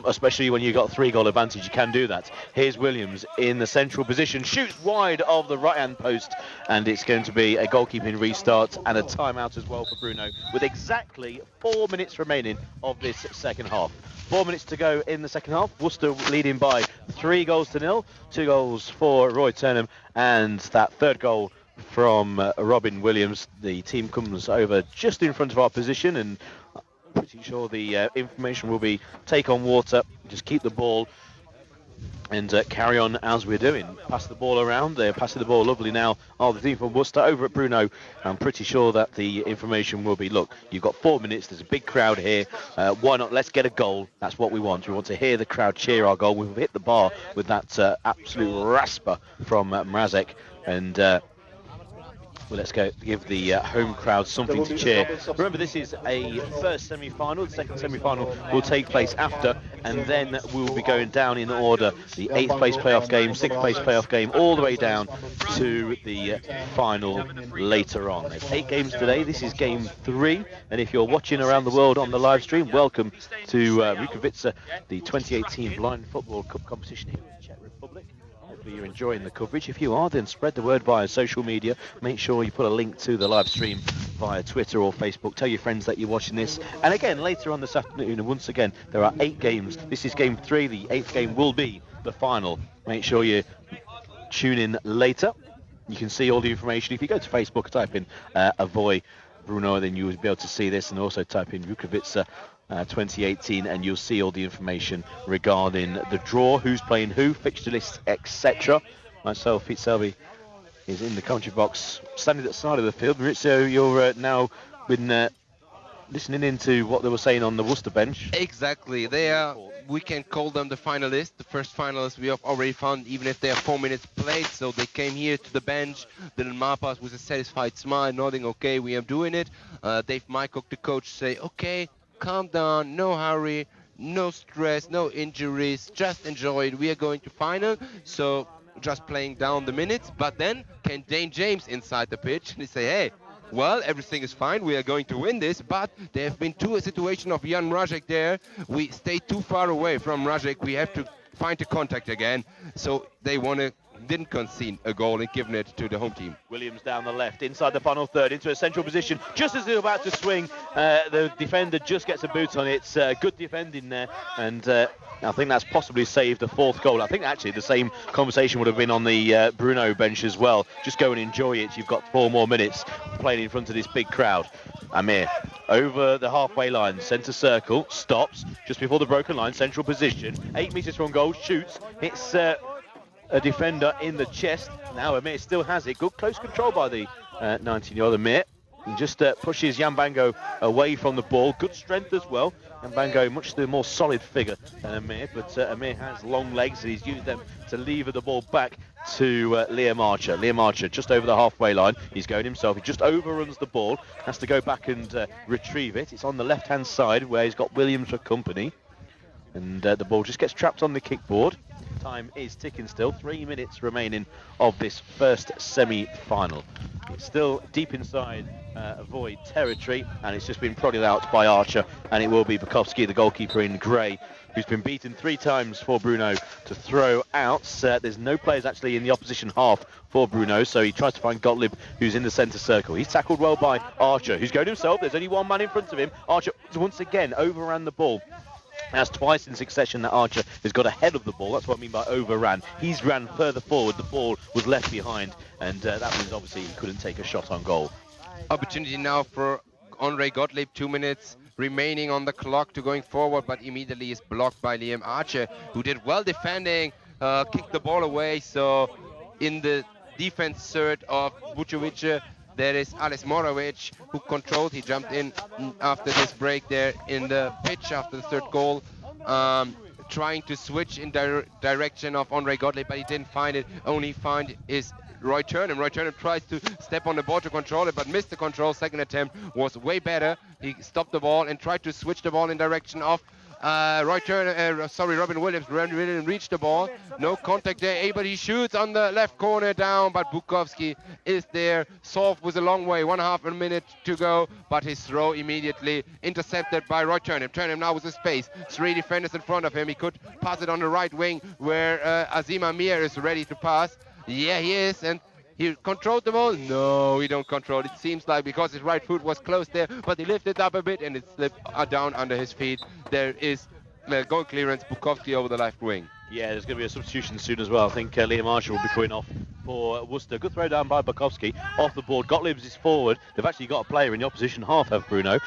especially when you've got a 3-goal advantage. You can do that. Here's Williams in the central position, shoots wide of the right-hand post, and it's going to be a goalkeeping restart and a timeout as well for Bruno, with exactly 4 minutes remaining of this second half. 4 minutes to go in the second half. Worcester leading by 3-0. 2 goals for Roy Turnham, and that third goal from Robin Williams. The team comes over just in front of our position, and I'm pretty sure the information will be take on water, just keep the ball and carry on as we're doing. Pass the ball around. They're passing the ball lovely now. The team from Worcester over at Bruno. I'm pretty sure that the information will be, look, you've got 4 minutes. There's a big crowd here. Why not? Let's get a goal. That's what we want. We want to hear the crowd cheer our goal. We've hit the bar with that absolute rasper from Mrazek. And well, let's go give the home crowd something to cheer. Remember, this is a first semi-final. The second semi-final will take place after, and then we'll be going down in order. The 8th place playoff game, 6th place playoff game, all the way down to the final later on. There's 8 games today. This is game 3, and if you're watching around the world on the live stream, welcome to Rukavica, the 2018 Blind Football Cup competition here in the Czech Republic. Hopefully you're enjoying the coverage. If you are, then spread the word via social media. Make sure you put a link to the live stream via Twitter or Facebook. Tell your friends that you're watching this. And again, later on this afternoon, and once again, there are 8 games. This is game 3. The 8th game will be the final. Make sure you tune in later. You can see all the information. If you go to Facebook, type in Avoy Bruno, then you will be able to see this, and also type in Rukavica 2018, and you'll see all the information regarding the draw, who's playing who, fixture list, etc. Myself, Pete Selby, is in the commentary box, standing at the side of the field. Maurizio, you're now been listening into what they were saying on the Worcester bench. Exactly. We can call them the finalists. The first finalists we have already found, even if they have 4 minutes played. So they came here to the bench. Dylan Marpas with a satisfied smile, nodding, okay, we are doing it. Dave Mycock, the coach, say, okay, calm down, no hurry, no stress, no injuries, just enjoy it. We are going to final. So just playing down the minutes. But then came Dane James inside the pitch, and he say, hey, well, everything is fine. We are going to win this, but there have been a situation of Jan Mrazek there. We stayed too far away from Mrazek. We have to find the contact again. So they didn't concede a goal and given it to the home team. Williams down the left, inside the final third, into a central position. Just as they're about to swing, the defender just gets a boot on it. Good defending there, and I think that's possibly saved the 4th goal. I think actually the same conversation would have been on the Bruno bench as well. Just go and enjoy it. You've got 4 more minutes playing in front of this big crowd. Amir over the halfway line, centre circle, stops just before the broken line, central position, 8 metres from goal, shoots, hits a defender in the chest. Now Amir still has it. Good close control by the 19-year-old Amir. And just pushes Yambango away from the ball. Good strength as well. Yambango, much the more solid figure than Amir, but Amir has long legs and he's used them to lever the ball back to Liam Archer. Liam Archer just over the halfway line. He's going himself. He just overruns the ball. Has to go back and retrieve it. It's on the left-hand side where he's got Williams for company. And the ball just gets trapped on the kickboard. Time is ticking still. 3 minutes remaining of this first semi-final. It's still deep inside Avoy territory, and it's just been prodded out by Archer, and it will be Bukowski, the goalkeeper in grey, who's been beaten 3 times for Bruno to throw out. There's no players actually in the opposition half for Bruno, so he tries to find Gottlieb, who's in the centre circle. He's tackled well by Archer, who's going himself. There's only one man in front of him. Archer once again overran the ball. That's twice in succession that Archer has got ahead of the ball. That's what I mean by overran. He's ran further forward. The ball was left behind, and that means obviously he couldn't take a shot on goal. Opportunity now for Andre Gottlieb. 2 minutes remaining on the clock to going forward, but immediately is blocked by Liam Archer, who did well defending, kicked the ball away. So in the defense third of Vučović, there is Ales Morovic, who controlled. He jumped in after this break there in the pitch after the third goal, trying to switch in direction of Andre Gottlieb, but he didn't find it. Only find is Roy Turnham. Roy Turnham tries to step on the ball to control it, but missed the control. Second attempt was way better. He stopped the ball and tried to switch the ball in direction of Robin Williams. Robin Williams reached the ball. No contact there, but he shoots on the left corner down, but Bukowski is there. Soft was a long way, 1/2 a minute to go, but his throw immediately intercepted by Roy Turnham. Turnham now with a space. 3 defenders in front of him. He could pass it on the right wing where Azim Amir is ready to pass. Yeah, he is, and he controlled the ball. No, he don't control. It seems like because his right foot was close there, but he lifted up a bit and it slipped down under his feet. There is goal clearance, Bukowski over the left wing. Yeah, there's going to be a substitution soon as well. I think Liam Archer will be coming off for Worcester. Good throw down by Bukowski off the board. Gottlieb is forward. They've actually got a player in the opposition half, have Bruno.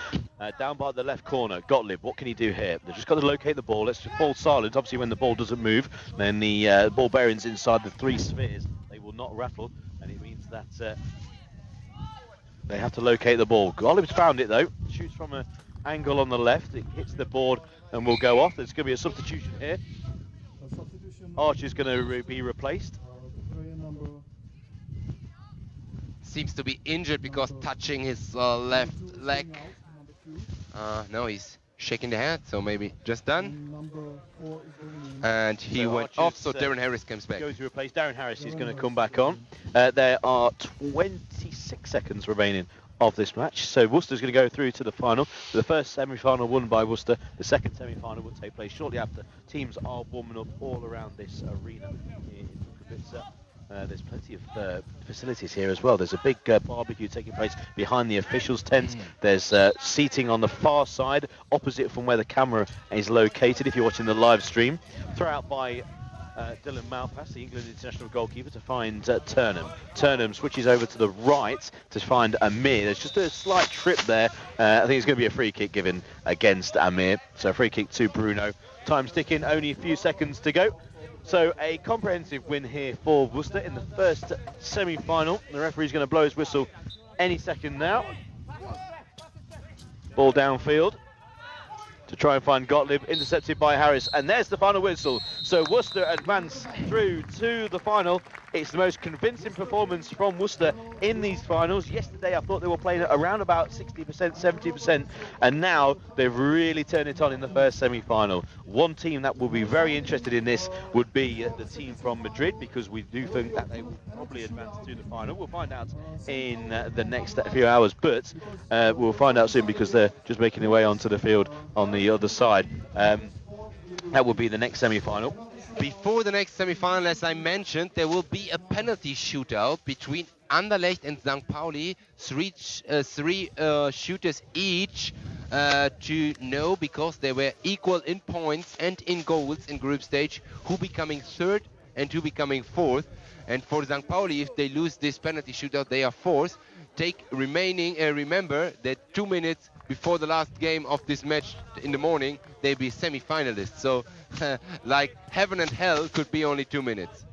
Down by the left corner. Gottlieb, what can he do here? They've just got to locate the ball. Let's fall silent. Obviously, when the ball doesn't move, then the ball bearings inside the 3 spheres, they will not rattle, and it means that they have to locate the ball. Gottlieb's found it though. Shoots from an angle on the left. It hits the board and will go off. There's going to be a substitution here. Archer's going to be replaced. Seems to be injured because touching his left leg. No, he's shaking the head, so maybe just done. And he So went Archer's, off, so Darren Harris comes back. Going to replace Darren Harris. He's going to come back on. There are 26 seconds remaining of this match. So Worcester's going to go through to the final. The first semi-final won by Worcester. The second semi-final will take place shortly after. Teams are warming up all around this arena in Vukovica. There's plenty of facilities here as well. There's a big barbecue taking place behind the officials' tent. There's seating on the far side, opposite from where the camera is located, if you're watching the live stream. Throw out by Dylan Malpass, the England international goalkeeper, to find Turnham. Turnham switches over to the right to find Amir. There's just a slight trip there. I think it's going to be a free kick given against Amir. So a free kick to Bruno. Time's ticking, only a few seconds to go. So a comprehensive win here for Worcester in the first semi-final. The referee's going to blow his whistle any second now. Ball downfield to try and find Gottlieb, intercepted by Harris, and there's the final whistle. So Worcester advance through to the final. It's the most convincing performance from Worcester in these finals. Yesterday I thought they were playing at around about 60%, 70%, and now they've really turned it on in the first semi-final. One team that will be very interested in this would be the team from Madrid, because we do think that they will probably advance to the final. We'll find out in the next few hours, but we'll find out soon because they're just making their way onto the field on the other side. That will be the next semi-final. Before the next semi-final, as I mentioned, there will be a penalty shootout between Anderlecht and St. Pauli. Three shooters each to know, because they were equal in points and in goals in group stage, who becoming third and who becoming fourth. And for St. Pauli, if they lose this penalty shootout, they are fourth. Remember that 2 minutes before the last game of this match in the morning, they'll be semi-finalists. So like heaven and hell could be only 2 minutes.